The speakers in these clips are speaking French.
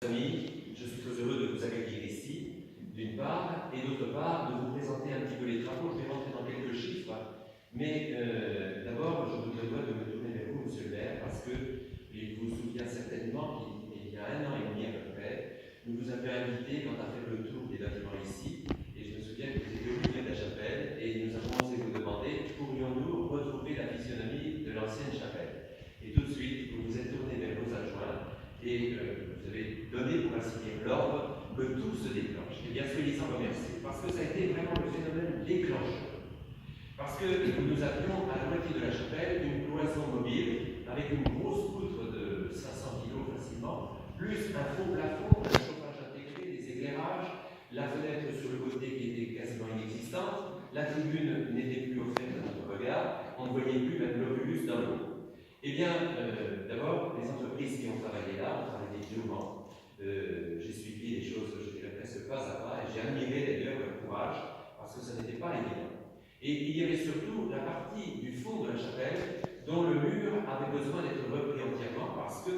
Amis, je suis très heureux de vous accueillir ici, d'une part, et d'autre part, de vous présenter un petit peu les travaux. Je vais rentrer dans quelques chiffres, mais d'abord, je me dois de me tourner vers vous, monsieur le maire, parce qu'il vous souvient certainement qu'il y a 1 an et demi à peu près, nous vous avions invité quand à faire le tour des bâtiments ici, et je me souviens que vous étiez au milieu de la chapelle, et nous avons osé vous demander, pourrions-nous retrouver la physionomie de l'ancienne chapelle? Et tout de suite, vous vous êtes tourné vers vos adjoints, et vous avez donné pour ainsi dire l'ordre que tout se déclenche. Et bien, soyez-en remerciés, parce que ça a été vraiment le phénomène déclencheur. Parce que nous avions à la moitié de la chapelle une cloison mobile avec une grosse poutre de 500 kg facilement, plus un faux plafond, un chauffage intégré, des éclairages, la fenêtre sur le côté qui était quasiment inexistante, la tribune n'était plus offerte à notre regard, on ne voyait plus même l'ovulus dans l'eau. Eh bien, d'abord, les entreprises qui ont travaillé là ont travaillé durement. J'ai suivi les choses, je dirais presque pas à pas, et j'ai admiré d'ailleurs leur courage, parce que ça n'était pas évident. Et il y avait surtout la partie du fond de la chapelle dont le mur avait besoin d'être repris entièrement parce que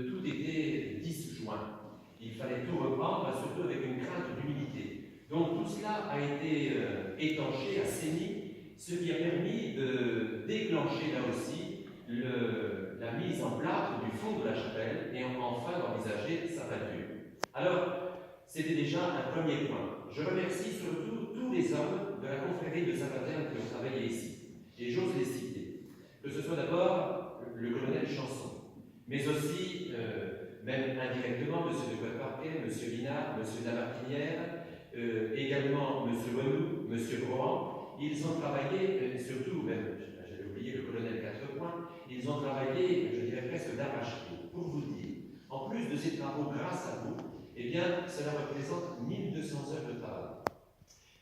tout était disjoint. Il fallait tout reprendre, surtout avec une crainte d'humidité. Donc tout cela a été étanché, assaini, ce qui a permis de déclencher là aussi la mise en plâtre du fond de la chapelle et enfin d'envisager sa peinture. Alors, c'était déjà un premier point. Je remercie surtout tous les hommes de la confrérie de Saint-Paterne qui ont travaillé ici, et j'ose les citer. Que ce soit d'abord le colonel Chanson, mais aussi, même indirectement, M. de Guadeparquet, M. Linard, M. Lamartinière, également M. Renou, M. Brohan. Ils ont travaillé, surtout, même, j'avais oublié le colonel Quatrepoint, ils ont travaillé, je dirais presque d'arrache-pied, pour vous dire. En plus de ces travaux, grâce à vous, eh bien, cela représente 1200 heures de travail.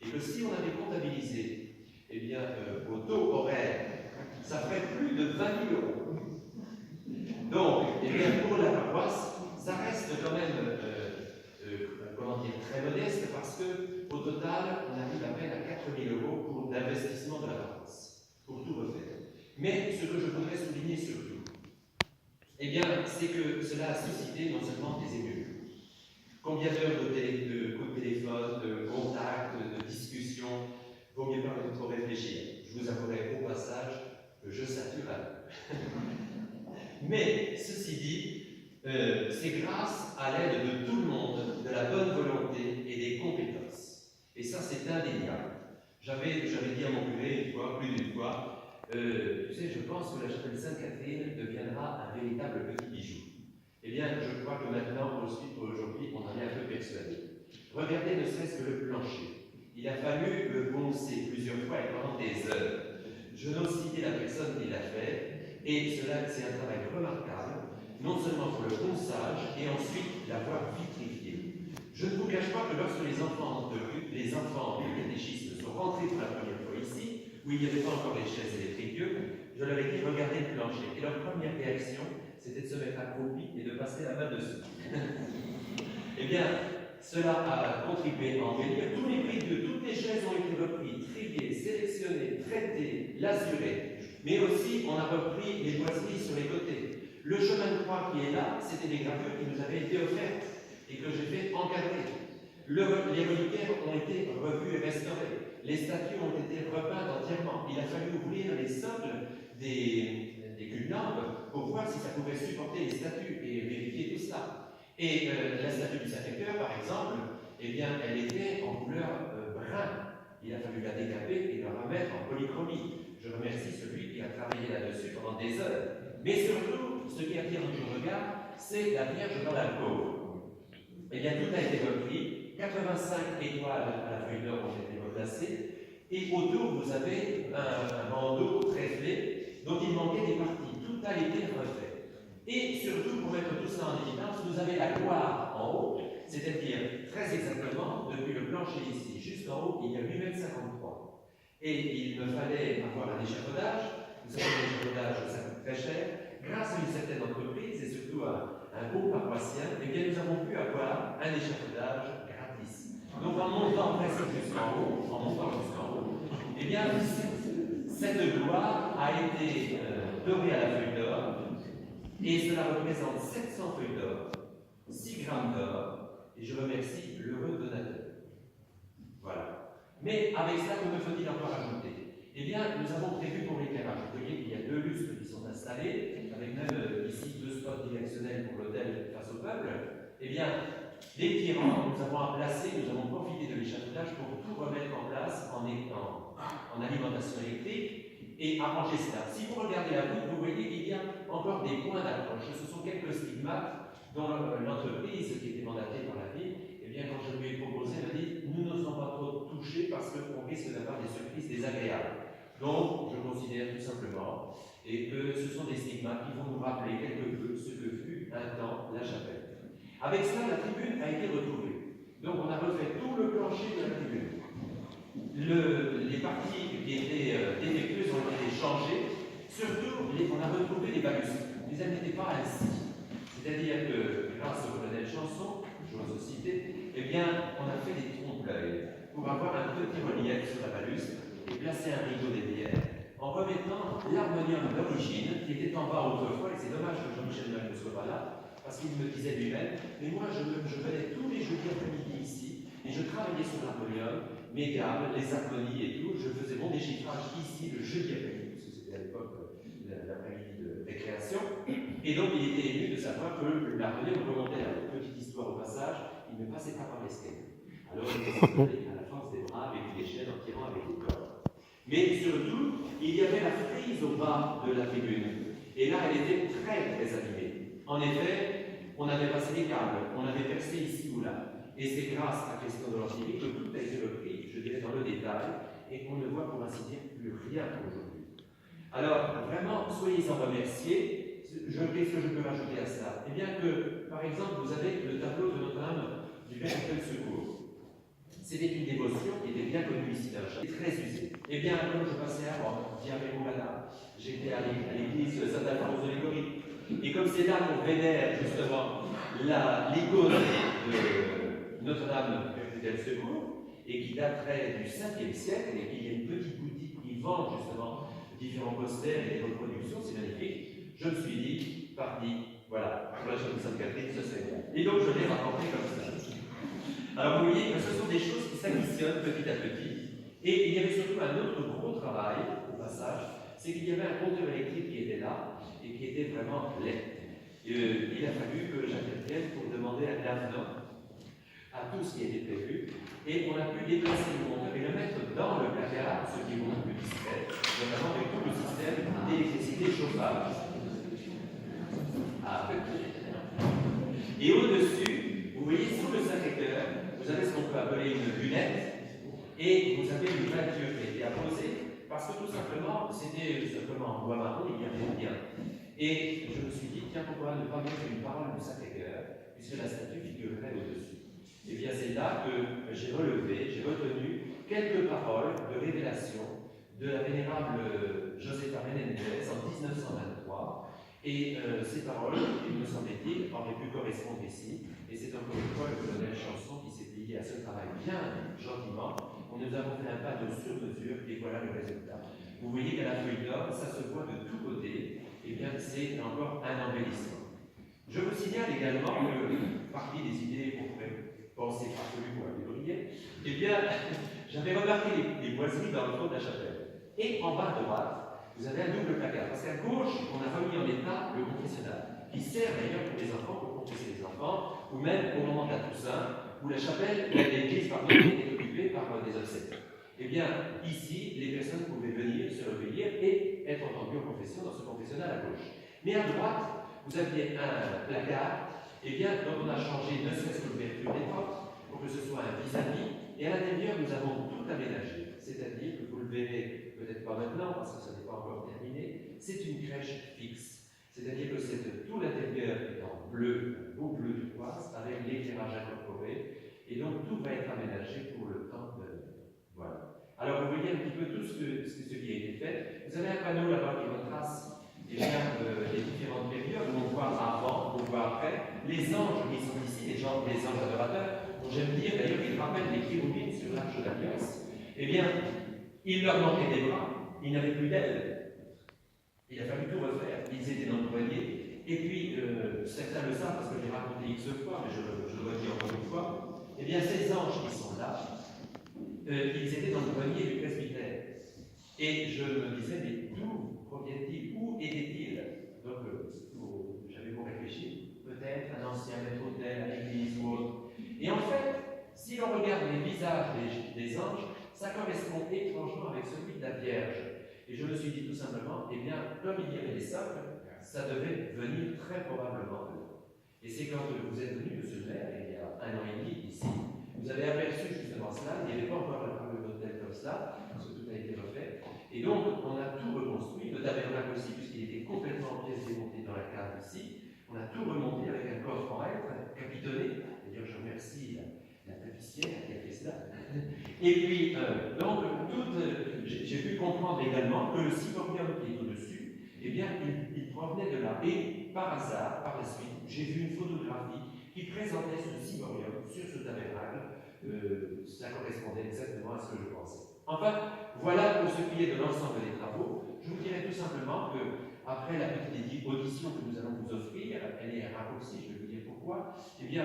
Et que si on avait comptabilisé, eh bien, au taux horaire, ça ferait plus de 20 000 euros. Donc, eh bien, pour la paroisse, ça reste quand même, comment dire, très modeste, parce qu'au total, on arrive à peine à 4 000 euros pour l'investissement de la paroisse, pour tout refaire. Mais ce que je voudrais souligner surtout, eh bien, c'est que cela a suscité non seulement des émules. Combien d'heures de coups de téléphone, de contacts, de discussions, vaut mieux pas trop réfléchir. Je vous avouerai au passage que je sature à l'heure. Mais, ceci dit, c'est grâce à l'aide de tout le monde, de la bonne volonté et des compétences. Et ça, c'est indéniable. J'avais dit à mon curé une fois, plus d'une fois, tu sais, je pense que la chapelle Sainte-Catherine deviendra un véritable petit bijou. Eh bien, je crois que maintenant, aujourd'hui, on en est un peu persuadé. Regardez ne serait-ce que le plancher. Il a fallu le poncer plusieurs fois et pendant des heures. Je n'ose citer la personne qui l'a fait, et cela, c'est un travail remarquable, non seulement pour le ponçage, et ensuite l'avoir vitrifié. Je ne vous cache pas que lorsque les enfants du catéchisme sont rentrés pour la première fois ici, où il n'y avait pas encore les chaises et les trépieds, je leur ai dit, regardez le plancher. Et leur première réaction, c'était de se mettre accroupi et de passer la main dessus. Eh bien, cela a contribué à embellir. Tous les prix de toutes les chaises ont été repris, triés, sélectionnés, traités, lasurés. Mais aussi, on a repris les boiseries sur les côtés. Le chemin de croix qui est là, c'était des gravures qui nous avaient été offertes et que j'ai fait encadrer. Les reliquaires ont été revus et restaurés. Les statues ont été repeintes entièrement. Il a fallu ouvrir les socles des culs-de-lampe pour voir si ça pouvait supporter les statues et vérifier tout cela. Et la statue du Sacré-Cœur, par exemple, eh bien, elle était en couleur brun. Il a fallu la décaper et la remettre en polychromie. Je remercie celui qui a travaillé là-dessus pendant des heures. Mais surtout, ce qui attire notre regard, c'est la Vierge dans l'alcôve. Eh bien, tout a été repris. 85 étoiles à la feuille d'or ont été replacées. Et autour, vous avez un bandeau tréflé dont il manquait des parties. Tout a été refait. Et surtout, pour mettre tout cela en évidence, vous avez la gloire en haut, c'est-à-dire très exactement, depuis le plancher ici jusqu'en haut, il y a 8,53 m. Et il me fallait avoir un échafaudage. Vous savez, l'échafaudage, ça coûte très cher. Grâce à une certaine entreprise et surtout à un beau paroissien, eh bien, nous avons pu avoir un échafaudage gratis. Donc, en montant presque jusqu'en haut, eh bien, cette gloire a été dorée à la feuille d'or, et cela représente 700 feuilles d'or. 6 grammes d'or, et je remercie l'heureux donateur. Voilà. Mais avec cela, que me faut-il encore ajouter? Eh bien, nous avons prévu pour l'éclairage. Vous voyez qu'il y a 2 lustres qui sont installés, avec même ici 2 spots directionnels pour l'hôtel face au peuple. Eh bien, l'éclairant, nous avons placé, nous avons profité de l'échafaudage pour tout remettre en place en alimentation électrique et arranger cela. Si vous regardez la route, vous voyez qu'il y a encore des points d'approche. Ce sont quelques stigmates dont l'entreprise qui était mandatée par la ville, eh bien, quand je lui ai proposé, elle m'a dit nous n'osons pas trop toucher parce qu'on risque d'avoir des surprises désagréables. Donc, je considère tout simplement et que ce sont des stigmates qui vont nous rappeler quelque peu ce que fut un temps la chapelle. Avec cela, la tribune a été retrouvée. Donc, on a refait tout le plancher de la tribune. Les parties qui étaient défectueuses ont été changées. Surtout, on a retrouvé les balustres. Mais elles n'étaient pas ainsi. C'est-à-dire que, grâce au colonel Chanson, j'ose citer, eh bien, on a fait des trompe-l'œil pour avoir un petit relief sur la balustre et placer un rideau derrière en remettant l'harmonium d'origine qui était en bas autrefois. Et c'est dommage que Jean-Michel Noël ne soit pas là, parce qu'il me disait lui-même, mais moi je venais tous les jeudis après-midi ici et je travaillais sur l'harmonium, mes gammes, les harmonies et tout. Je faisais mon déchiffrage ici le jeudi après-midi, parce que c'était à l'époque l'après-midi de récréation. Et donc il était ému de savoir que l'harmonium remontait à la petite histoire au passage, il ne passait pas par l'escalier. Alors il était allé à la force des bras avec les chaînes en tirant avec les cordes. Mais surtout, il y avait la frise au bas de la tribune. Et là, elle était très très abîmée. En effet, on avait passé les câbles, on avait percé ici ou là. Et c'est grâce à Christian de l'Antiquité que tout a été repris, je dirais dans le détail, et qu'on ne voit pour ainsi dire plus rien aujourd'hui. Alors, vraiment, soyez-en remerciés. Qu'est-ce que je peux rajouter à ça? Eh bien que, par exemple, vous avez le tableau de Notre-Dame du Perpétuel Secours. C'était une dévotion qui était bien connue ici dans le château, très usée. Eh bien, quand je passais à Rome, j'étais à l'église Saint-Alphonse de Liguori. Et comme c'est là qu'on vénère justement l'icône de Notre-Dame du Perpétuel Secours, et qui daterait du 5e siècle, et qu'il y a une petite boutique qui vend justement différents posters et des reproductions, c'est magnifique. Je me suis dit, parti, voilà, pour la chapelle de Sainte-Catherine, ce serait bien. Et donc je l'ai rapporté comme ça. Alors vous voyez, ce sont des choses qui s'additionnent petit à petit. Et il y avait surtout un autre gros travail, au passage, c'est qu'il y avait un compteur électrique qui était là, et qui était vraiment laid. Il a fallu que j'intervienne pour demander un avenant à tout ce qui était prévu, et on a pu déplacer le compteur et le mettre dans le placard, ce qui est beaucoup plus discret, notamment avec tout le système d'électricité chauffage. Et au-dessus, vous voyez, sous le Sacré-Cœur, vous avez ce qu'on peut appeler une lunette, et vous avez une peinture qui a été apposée, parce que tout simplement, c'était simplement en bois marron, il n'y avait rien. Et je me suis dit, tiens, pourquoi ne pas mettre une parole du Sacré-Cœur, puisque la statue figurerait au-dessus. Et bien c'est là que j'ai retenu quelques paroles de révélation de la vénérable Josefa Menendez en 1923. Et ces paroles, il me semblait-il, auraient pu correspondre ici. Et c'est encore une fois le colonel Chanson qui s'est plié à ce travail bien gentiment. Nous avons fait un pas de sur-mesure et voilà le résultat. Vous voyez qu'à la feuille d'or, ça se voit de tous côtés. Et bien c'est encore un embellissement. Je vous signale également que, parmi les idées qu'on pourrait penser farfelues pour un février, eh bien, j'avais remarqué les boiseries dans le fond de la chapelle. Et en bas à droite, vous avez un double placard. Parce qu'à gauche, on a remis en état le confessionnal, qui sert d'ailleurs pour les enfants, pour confesser les enfants, ou même au moment de la Toussaint, où la chapelle, l'église, était occupée par des obsèques. Eh bien, ici, les personnes pouvaient venir se recueillir et être entendues en confession dans ce confessionnal à gauche. Mais à droite, vous aviez un placard, eh bien, dont on a changé ne serait-ce que l'ouverture des portes, pour que ce soit un vis-à-vis, et à l'intérieur, nous avons tout aménagé. C'est-à-dire que vous le verrez peut-être pas maintenant, parce que ça n'est pas encore terminé, c'est une crèche fixe. C'est-à-dire que tout l'intérieur est en bleu, un beau bleu turquoise, avec l'éclairage incorporé, et donc tout va être aménagé pour le temps de... Voilà. Alors vous voyez un petit peu tout ce qui a été fait. Vous avez un panneau là-bas qui retrace les différentes périodes, où on voit avant, on voit après. Les anges qui sont ici, les anges adorateurs, dont j'aime dire d'ailleurs qu'ils rappellent les chérubins sur l'arche d'Alliance, eh bien, il leur manquait des bras, ils n'avaient plus d'ailes. Il a fallu tout refaire, ils étaient employés, Et puis, certains le savent parce que je l'ai raconté X fois, mais je le redis encore une fois, eh bien, ces anges qui sont là, ils étaient dans le grenier du presbytère. Et je me disais, mais d'où proviennent-ils? Où étaient-ils? Donc, j'avais beau réfléchir, peut-être un ancien maître d'hôtel à l'église ou autre. Et en fait, si l'on regarde les visages des anges, ça correspond étrangement avec celui de la Vierge. Et je me suis dit tout simplement, eh bien, comme il y avait des socles, ça devait venir très probablement d'eux. Et c'est quand vous êtes venu, monsieur le maire, il y a 1 an et demi ici, vous avez aperçu justement cela, il n'y avait pas encore un hôtel comme cela, parce que tout a été refait. Et donc, on a tout reconstruit, le tabernacle aussi, puisqu'il était complètement en pièces démontées dans la cave ici. On a tout remonté avec un coffre en hêtre, capitonné. D'ailleurs, je remercie la tapissière qui a fait cela. Et puis, donc, j'ai pu comprendre également que le ciborium qui est au-dessus, eh bien, il provenait de là. Et par hasard, par la suite, j'ai vu une photographie qui présentait ce ciborium sur ce tabernacle. Ça correspondait exactement à ce que je pensais. Enfin, voilà pour ce qui est de l'ensemble des travaux. Je vous dirais tout simplement que, après la petite audition que nous allons vous offrir, elle est raccourcie, je vais vous dire pourquoi, eh bien,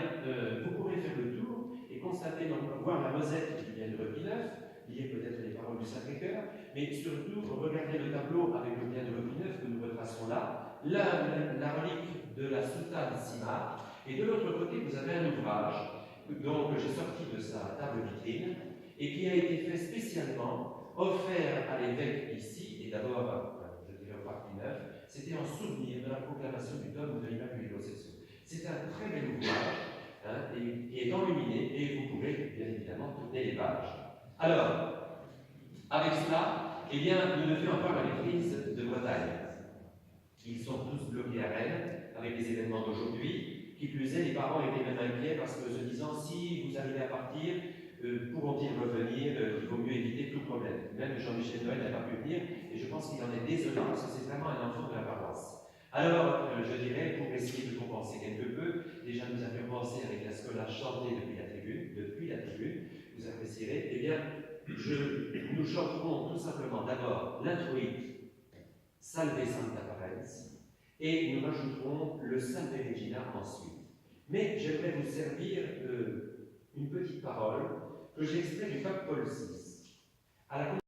vous pourrez faire le tour et constater, donc, voir la Rosette qui vient de Repis Neuf, lire peut-être les paroles du Sacré-Cœur, mais surtout, regardez le tableau avec le bien de Repis Neuf que nous retraçons là, la relique de la soutane Simard, et de l'autre côté, vous avez un ouvrage dont j'ai sorti de sa table vitrine, et qui a été fait spécialement, offert à l'évêque ici, et d'abord, je dirais au Pape Pie IX, c'était en souvenir de la proclamation du dogme de l'Immaculée Conception. C'est un très bel ouvrage, qui est enluminé, et vous pourrez bien évidemment tourner les pages. Alors, avec cela, eh bien, nous ne faisons encore à l'église de Bretagne. Ils sont tous bloqués à Rennes, avec les événements d'aujourd'hui. Qui plus est, les parents étaient même inquiets parce que se disant, si vous arrivez à partir, pourront-ils revenir? Il vaut mieux éviter tout problème. Même Jean-Michel Noël n'a pas pu venir, et je pense qu'il en est désolé parce que c'est vraiment un enfant de la paroisse. Alors, je dirais, pour essayer de compenser quelque peu, déjà nous avions pensé avec la scola chantée depuis la tribune, vous apprécierez, eh bien, nous chanterons tout simplement d'abord l'introïte Salve Sancta Parens, et nous rajouterons le Salve Regina ensuite. Mais j'aimerais vous servir une petite parole que j'ai extrait du pape Paul VI. À la